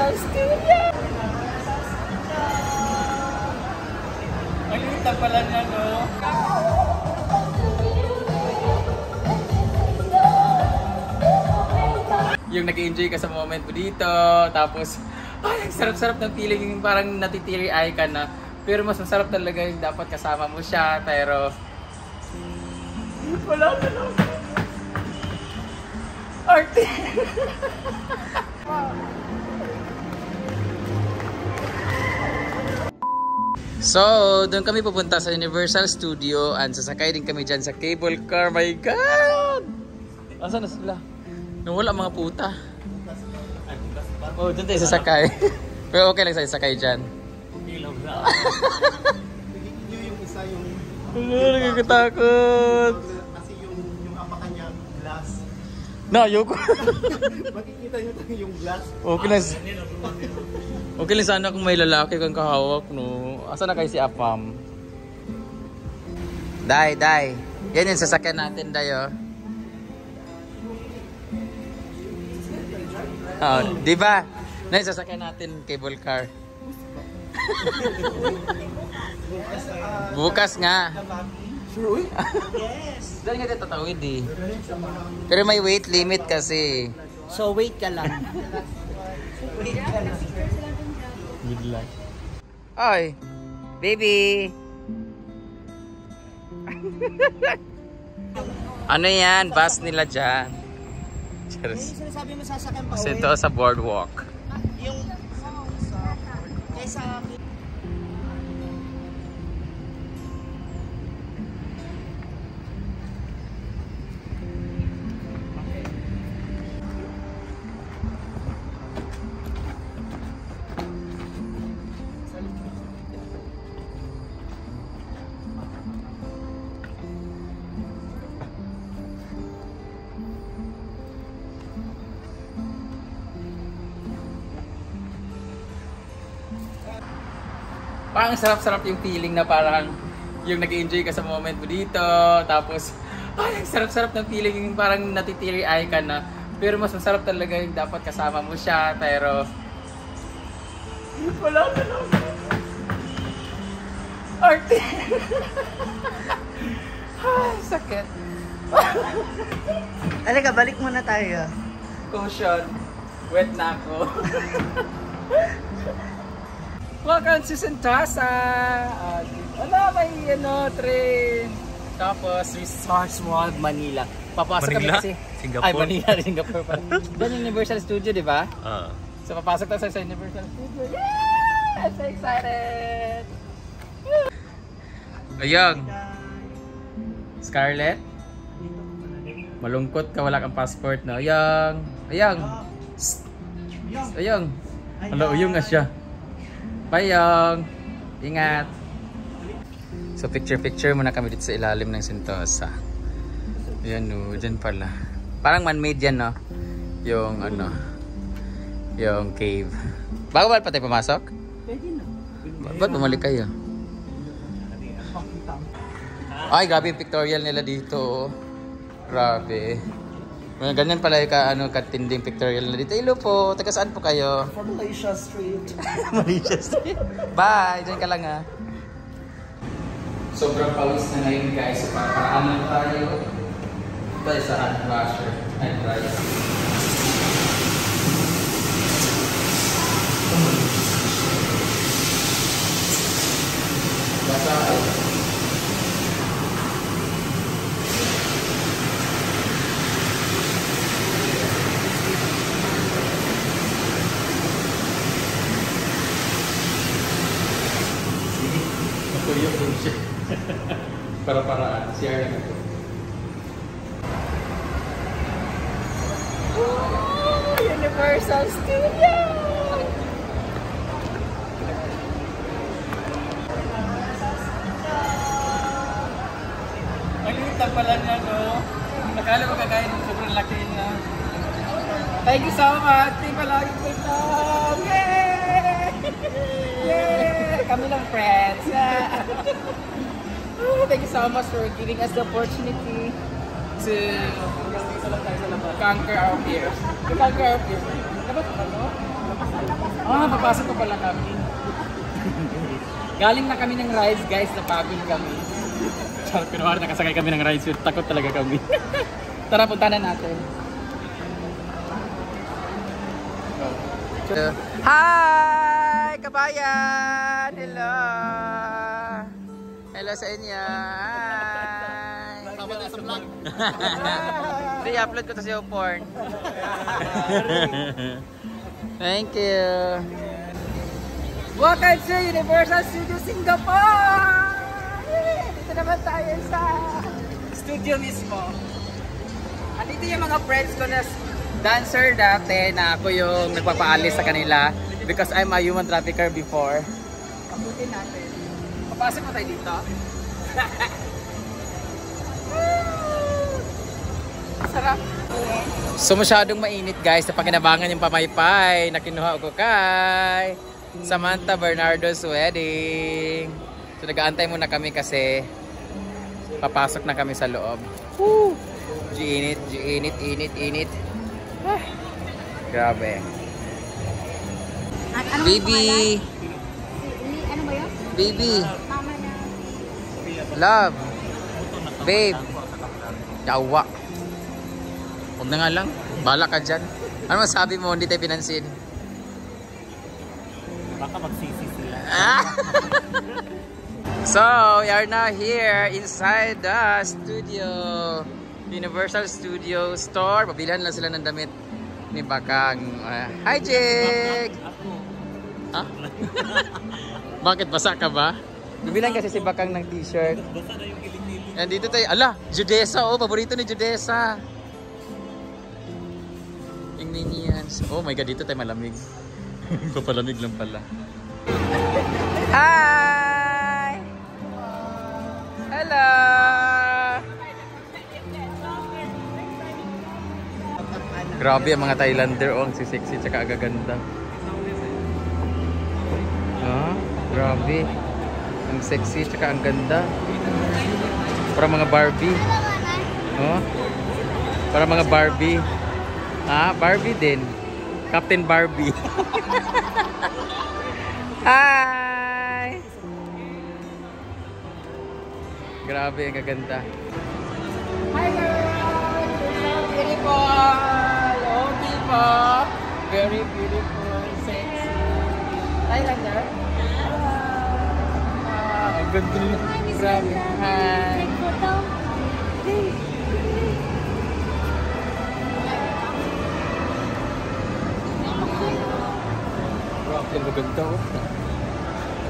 Universal Studio! Ang liit pala niya, no? Yung nag-enjoy ka sa moment mo dito, tapos ay, ang sarap-sarap ng feeling, yung parang natitiri-eye ka na. Pero mas masarap talaga yung dapat kasama mo siya, pero wala na lang. Arte! So, doon kami pupunta sa Universal Studio and sasakay din kami dyan sa cable car. My God! Asan na sila? Nawala mga puta. Oh, doon tayo sasakay. Pero okay lang sa sasakay dyan. Ilaw na. Yung isa yung... Nagkakatakot. Kasi yung apakan niya, glass. Na, ayoko. Makikita nyo yung glass. Okay lang. Okay lang sana kung may lalaki kang kahawak, no? Asa na kayo si Apam? Day. Yan yung sasakyan natin, Day, oh. Oh, di ba? Na yung sasakyan natin, cable car. Bukas nga. Sure? Yes. Dahil nga tatawid, eh. Pero may weight limit kasi. So wait ka lang. Wait ka lang. Good luck. Oy, baby. Ano yan? Bus nila dyan. Cheers. Yung sinasabi mo sasakyan pa Kasi ito sa boardwalk. Yung kaysa Parang sarap-sarap yung feeling na parang yung nag-enjoy ka sa moment mo dito, tapos ay, ang sarap-sarap ng feeling, yung parang natitiri-eye ka na. Pero mas masarap talaga yung dapat kasama mo siya, pero wala na lang. Arte! Ay, sakit. Alaga, balik muna tayo. Caution. Wet na ako. Welcome to Sentosa! Wala, may train. Tapos, Resorts World, Manila. Papasok kami kasi. Singapore? Ay, Manila, Singapore pa. Diyan yung Universal Studio, di ba? So, papasok tayo sa Universal Studio. Yeah! I'm so excited! Ayang! Scarlett? Malungkot ka, wala kang passport na. Ayang! Ayang! Hala, uyong nga siya. Bayong! Ingat! So picture muna kami dito sa ilalim ng Sentosa. Yan o, dyan pala. Parang man-made yan, no? Yung yung cave. Bago ba pa tayo pumasok? Pwede na. Ba't bumalik kayo? Ay, grabe yung pictorial nila dito. Grabe. Ganyan pala yung katinding pictorial nila dito. Hello po, taga saan po kayo? From Malaysia Street. Malaysia Street. Bye! Diyan ka lang, ha. Sobrang pawis na ngayon, guys. So, paraan lang tayo. Tayo sa hand washer. Hand dryer. Basta yung siya. Para-paraan. Share lang ako. Oh, Universal Studio! Ang liit lang pala niya, no? Nakala ko kagaya ng sobrang laki niya. Thank you so much! Di palagi ko ito! Yay! Yay! Kami lang friends! Thank you so much for giving us the opportunity to conquer our fears. To conquer our fears. Dapat ano? Papasok pa pala kami. Galing na kami ng rides, guys. Napagod kami. Charot, pero nakasakay kami ng rides. Takot talaga kami. Tara, punta na natin. Hi! Kabayan! Hello! Hello sa inyo! Hi! Tama na sa vlog. Hindi, upload ko to sa porn. Thank you! Welcome to Universal Studios Singapore! Dito naman tayo sa studio mismo. Andito yung mga friends ko na dancer dati na ako yung nagpapaalis sa kanila because I'm a human trafficker before. Pakutin natin. Papasok mo tayo dito. Sarap. So masyadong mainit guys sa pakinabangan yung pamaypay na kinuha ko kay Samantha Bernardo's wedding. So nag-aantay muna kami kasi papasok na kami sa loob. Woo! Init. Ah, grabe. Ano Baby. Ano ba yun? Baby. Mama na. Love. Babe. Yawa. Huwag na nga lang. Bala ka dyan. Ano masabi mo? Hindi tayo pinansin. Baka magsisi sila. So, we are now here inside the studio. Universal Studio Store. Pabilihan lang sila ng damit ni Bakang. Hi, Jake! Ha? Bakit? Basa ka ba? Bibilan kasi si Bakang ng t-shirt. Basta na yung kiling-kiling. And dito tayo. Ala! Judesa! Oh, paborito ni Judesa. Yung minions. Oh my God, dito tayo malamig. Papalamig lang pala. Hi! Hello! Grabe ang mga Thailander. Oh, ang sexy tsaka agaganda. Grabe. Ang sexy tsaka ang ganda. Para mga Barbie. Para mga Barbie. Barbie din. Captain Barbie. Hi! Grabe ang gaganda. Hi girls! You're so beautiful! Oh, people! Very beautiful, sexy. Thailander? Ang ganda nila. Grabe. Hi! Grabe ang ganda.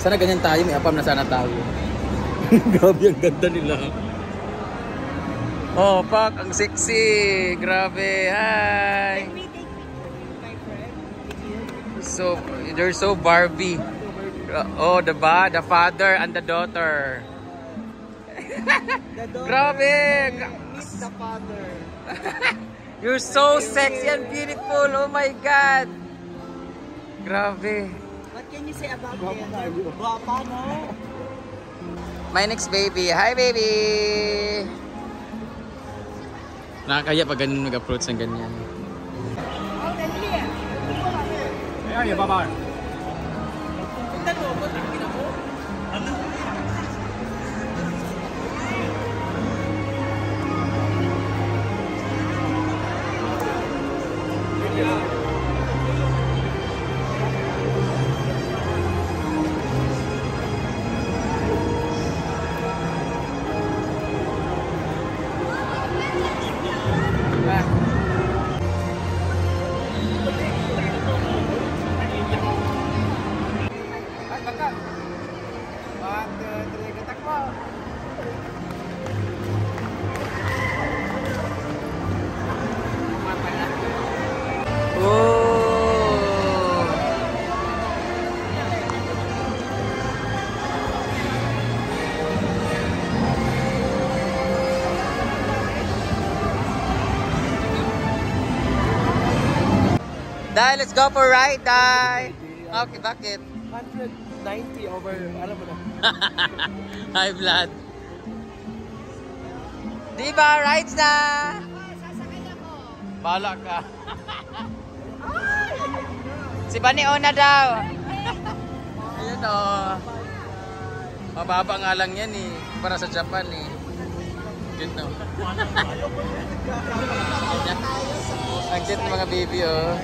Sana ganyan tayo, may apam na sana tayo. Grabe ang ganda nila. Oh, Pak, ang sexy. Grabe. Hi. So, they're so Barbie. Oh, the father and the daughter. Grabe. Meet the father. You're so sexy and beautiful. Oh my God. Grabe. What can you say about them? Guapa, no? My next baby. Hi, baby. Nakakaya pag ganun mag-approach ng ganyan. Ay, baba. Dai, let's go for a ride, Dai. Okay, bakit? 190 over, alam mo na. Hi, Vlad. Diba, rides na? Sasakay ako. Bala ka. Si Bani Ona daw. Ayun o. Mababa nga lang yan eh. Para sa Japan eh. Cute no. Ang cute mga baby oh.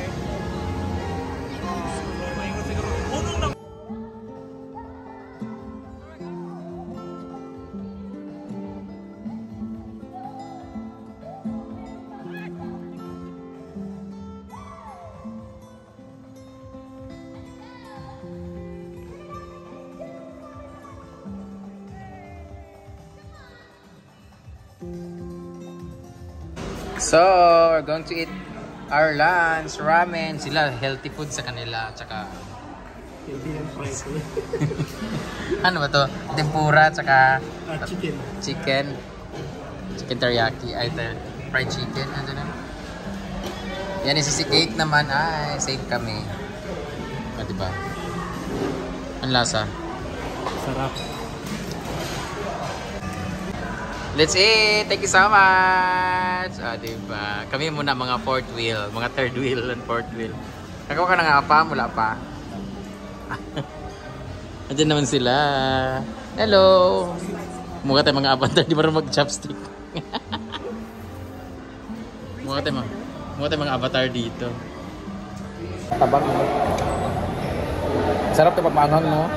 So, we're going to eat our lunch, ramen. Sila, healthy food sa kanila. Tsaka... ano ba to? Tempura, tsaka... Chicken. Chicken. Chicken teriyaki. Ay, fried chicken. Ano na? Yan, si Kate naman. Ay, same kami. Ah, diba? Ang lasa? Sarap. Let's eat! Thank you so much! Ah, diba? Kami muna mga fourth wheel. Mga third wheel and fourth wheel. Nakawa ka na nga pa? Mula pa? Andiyan naman sila. Hello! Mukha tayo mga avatar. Di ba rin mag-chopstick? Mukha tayo mga avatar dito. Tabang mo. Sarap ito papanghang, no?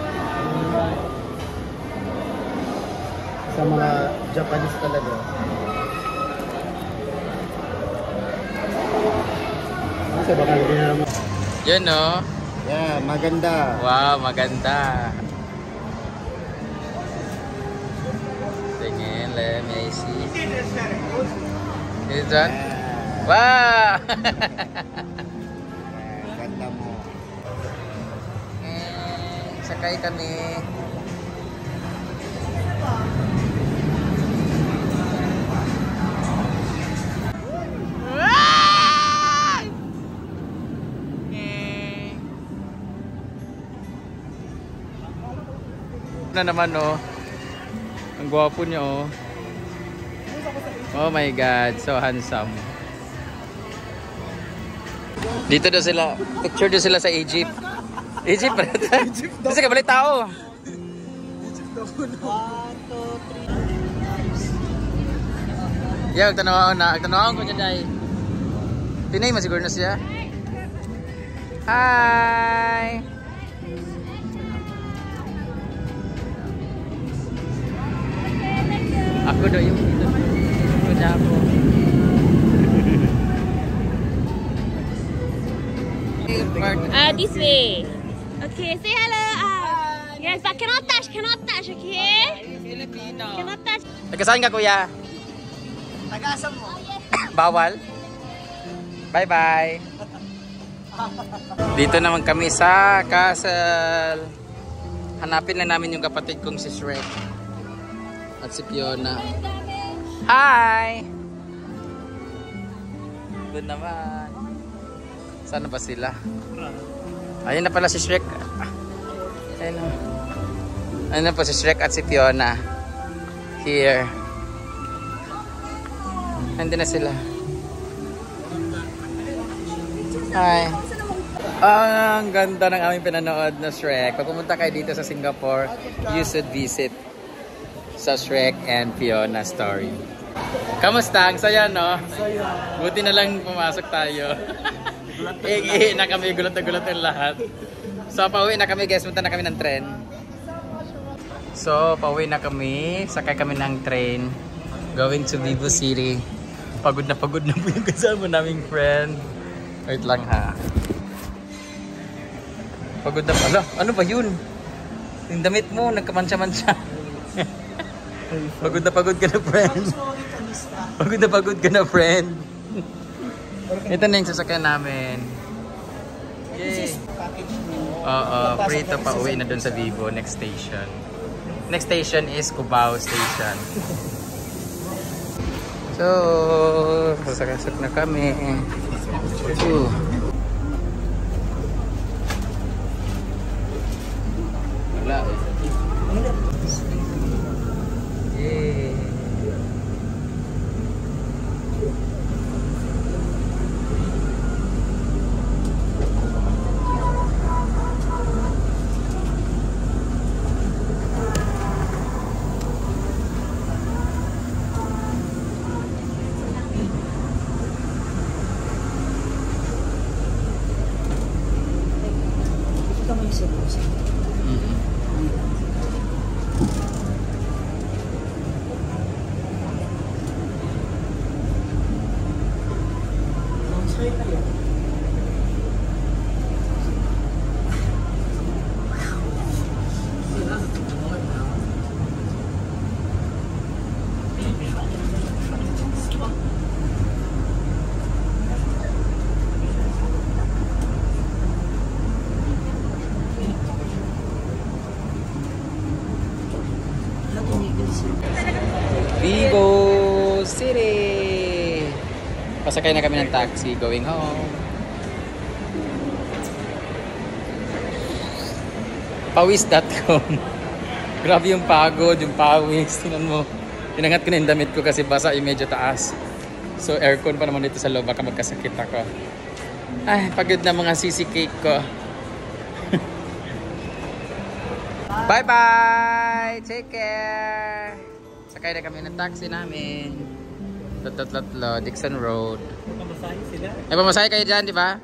Sa mga Japanese talaga. Kasi baka hindi na naman. Yun, no? Yeah, maganda. Wow, maganda. Tingin, let me see. Is that? Wow! Ganda mo. Sakay kami. Na naman oh. Ang gwapo niya oh. Oh my god, so handsome. Dito daw sila, picture daw sila sa Egypt. Egypt pa rin. Kasi kabalik tao. Egypt daw po na. Yeah, agtanawaon ko niya dahil. Pinay masiguro na siya. Hi! Ako daw yung dito. Kunya ako. This way. Okay, say hello. Yes, but cannot touch, okay? Filipino. Cannot touch. Nagkasaan ka kuya? Tagasan mo. Bawal? Bye-bye. Dito naman kami sa castle. Hanapin na namin yung kapatid kong si Shrek. At si Fiona. Hi! Doon naman. Saan ba sila? Ayun na pala si Shrek. Ayun na. Ayun na po si Shrek at si Fiona. Here. Nandun na sila. Hi. Ang ganda ng aming pinanood na Shrek. Pag pumunta kayo dito sa Singapore, you should visit sa Shrek and Fiona story. Kamusta? Ang saya, no? Buti na lang pumasok tayo. Iihi na kami, gulat na gulat ang lahat. So, pauwi na kami guys. Punta na kami ng tren. So, pauwi na kami. Sakay kami ng train. Going to Vivo City. Pagod na po yung kasama naming friend. Wait lang ha. Pagod na pala. Ano ba yun? Yung damit mo, nagkamansya-mansya. Pagod ka na friend. Pagod ka na friend. Ito na yung sasakyan namin. Yay! Oo, prito pa uwi na dun sa Vivo. Next station. Next station is Cubao Station. So, sasakasok na kami. Wala. Yay! Pasakay na kami ng taxi going home. Pawis.com. Grabe yung pagod, yung pawis. Tingnan mo. Tinangat ko na yung damit ko kasi basa yung medyo taas. So aircon pa naman dito sa loob. Baka magkasakit ako. Ay, pagod na mga sisi cake ko. Bye-bye! Take care! Sakay na kami ng taxi namin. Tatlo, Dixon Road. Pamasahe sila. Ay, pamasahe kayo dyan, di ba?